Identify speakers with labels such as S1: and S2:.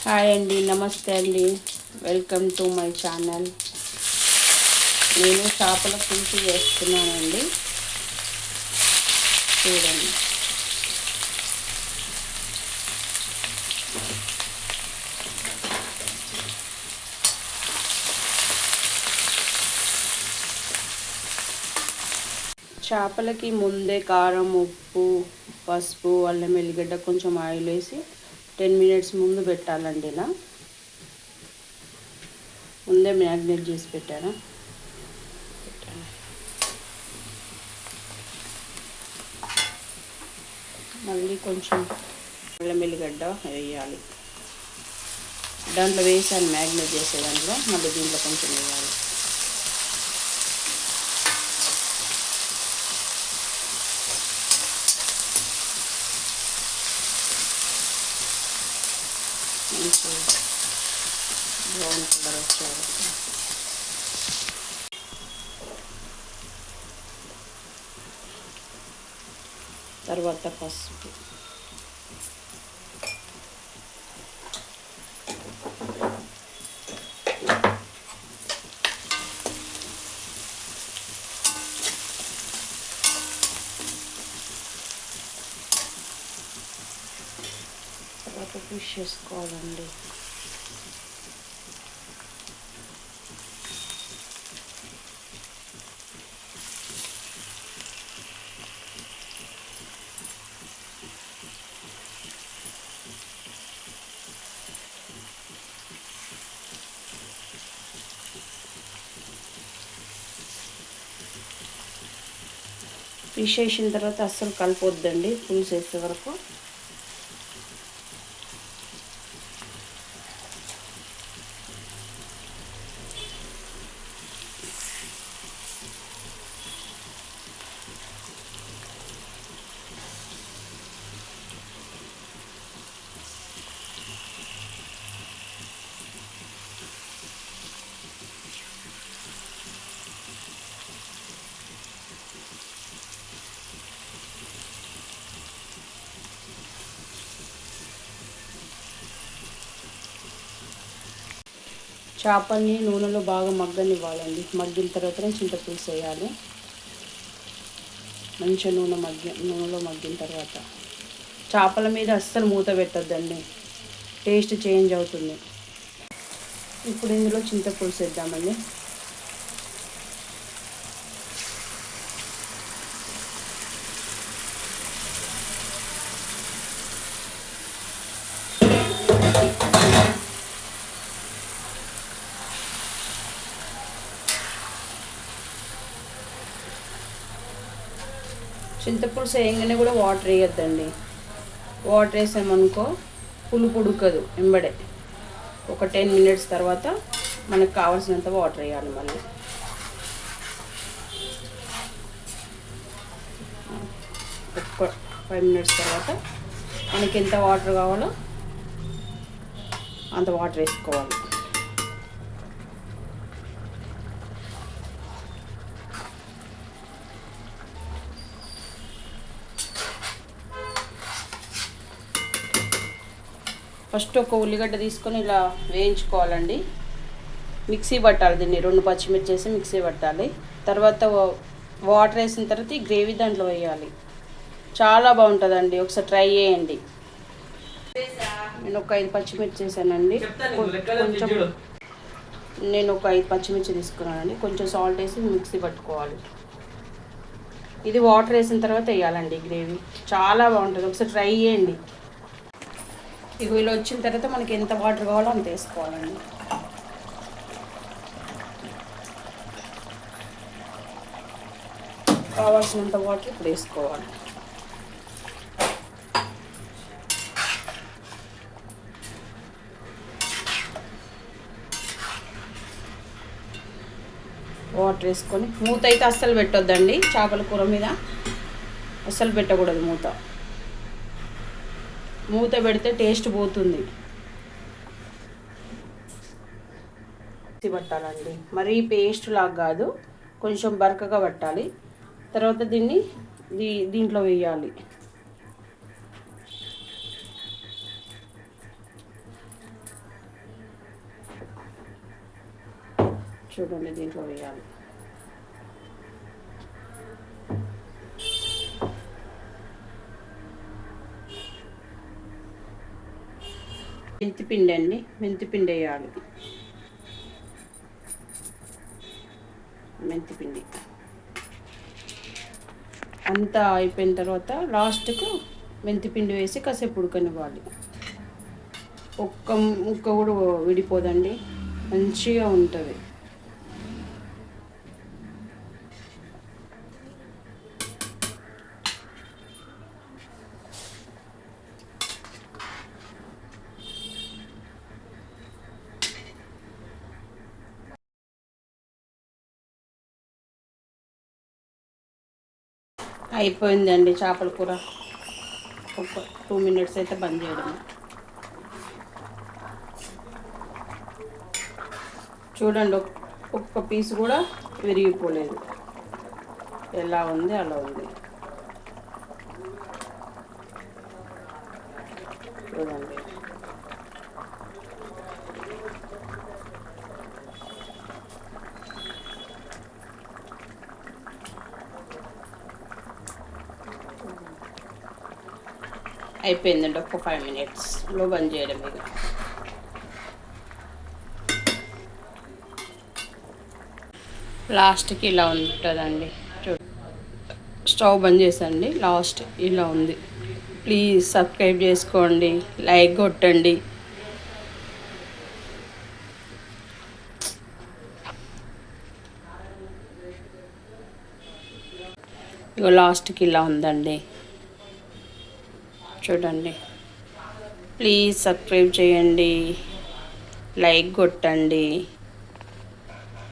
S1: Hi అండి, నమస్తే అండి. Welcome to my channel. నేను చేపల పులుసు చేస్తున్నానండి. చూడండి. చేపలకి ముందే కారం, ఉప్పు, పసుపు, అల్లం వెల్లిగడ్డ, కొంచెం ఆయిల్ వేసి 10 minutes ముందు పెట్టాలండి. ఇలా ముందే మ్యాగ్నేట్ చేసి పెట్టాను. మళ్ళీ కొంచెం అల్లం వెల్లిగడ్డ వేయాలి. దాంట్లో వేసాను మ్యాగ్నేట్ చేసే దాంట్లో, మళ్ళీ దీంట్లో కొంచెం వేయాలి. మంచి బ్రౌన్ కలర్ వచ్చారు. తర్వాత పసుపు, తర్వాత ఫిష్ వేసుకోవాలండి. ఫిష్ వేసిన తర్వాత అస్సలు కలిపొద్దండి పులుసు వేసే వరకు. చేపల్ని నూనెలో బాగా మగ్గనివ్వాలండి. మగ్గిన తర్వాతనే చింతపులుసు వేయాలి. మంచిగా నూనెలో మగ్గిన తర్వాత చేపల మీద అస్సలు మూత పెట్టొద్దండి, టేస్ట్ చేంజ్ అవుతుంది. ఇప్పుడు ఇందులో చింతపులుసు వేద్దామండి. చింతపులుసు వేయగానే కూడా వాటర్ వేయొద్దండి. వాటర్ వేసామనుకో పులుపు ఉడకదు ఎంబడే. ఒక 10 minutes తర్వాత మనకు కావాల్సినంత వాటర్ వేయాలి. మళ్ళీ ఒక 5 minutes తర్వాత మనకి ఎంత వాటర్ కావాలో అంత వాటర్ వేసుకోవాలి. ఫస్ట్ ఒక ఉల్లిగడ్డ తీసుకొని ఇలా వేయించుకోవాలండి. మిక్సీ పట్టాలి దీన్ని, 2 పచ్చిమిర్చి వేసి మిక్సీ పట్టాలి. తర్వాత వాటర్ వేసిన తర్వాత ఈ గ్రేవీ దాంట్లో వేయాలి. చాలా బాగుంటుందండి, ఒకసారి ట్రై చేయండి. నేను ఒక 5 పచ్చిమిర్చి వేసానండి. నేను ఒక 5 పచ్చిమిర్చి తీసుకున్నానండి. కొంచెం సాల్ట్ వేసి మిక్సీ పట్టుకోవాలి. ఇది వాటర్ వేసిన తర్వాత వేయాలండి గ్రేవీ. చాలా బాగుంటుంది, ఒకసారి ట్రై చేయండి. ఇవి ఇలా వచ్చిన తర్వాత మనకి ఎంత వాటర్ కావాలో అంత వేసుకోవాలండి. కావాల్సినంత వాటర్ ఇప్పుడు వేసుకోవాలి. వాటర్ వేసుకొని మూత అయితే అస్సలు పెట్టొద్దండి. చేపల కూర మీద అస్సలు పెట్టకూడదు మూత. మూత పెడితే టేస్ట్ పోతుంది. పట్టాలండి, మరీ పేస్ట్ లాగా కాదు, కొంచెం బరకగా పట్టాలి. తర్వాత దీంట్లో వేయాలి. చూడండి దీంట్లో వేయాలి. మెంతిపిండి అండి, మెంతిపిండి వేయాలి. మెంతిపిండి అంతా అయిపోయిన తర్వాత లాస్ట్కు మెంతిపిండి వేసి కాసేపు ఉడకనివ్వాలి. ఒక్క ముక్క కూడా విడిపోదండి, మంచిగా ఉంటుంది. అయిపోయిందండి చేపల కూర. ఒక 2 minutes అయితే బంద్ చేయడం. చూడండి, ఒక్క పీస్ కూడా విరిగిపోలేదు, ఎలా ఉంది అలా ఉంది. చూడండి, అయిపోయిందండి. ఒక 5 minutesలో బంద్ చేయడం. ఇక లాస్ట్కి ఇలా ఉంటుందండి. స్టవ్ బంద్ చేసండి, లాస్ట్ ఇలా ఉంది. ప్లీజ్ సబ్స్క్రైబ్ చేసుకోండి, లైక్ కొట్టండి. ఇక లాస్ట్కి ఇలా ఉందండి, చూడండి. ప్లీజ్ సబ్స్క్రైబ్ చేయండి, లైక్ కొట్టండి.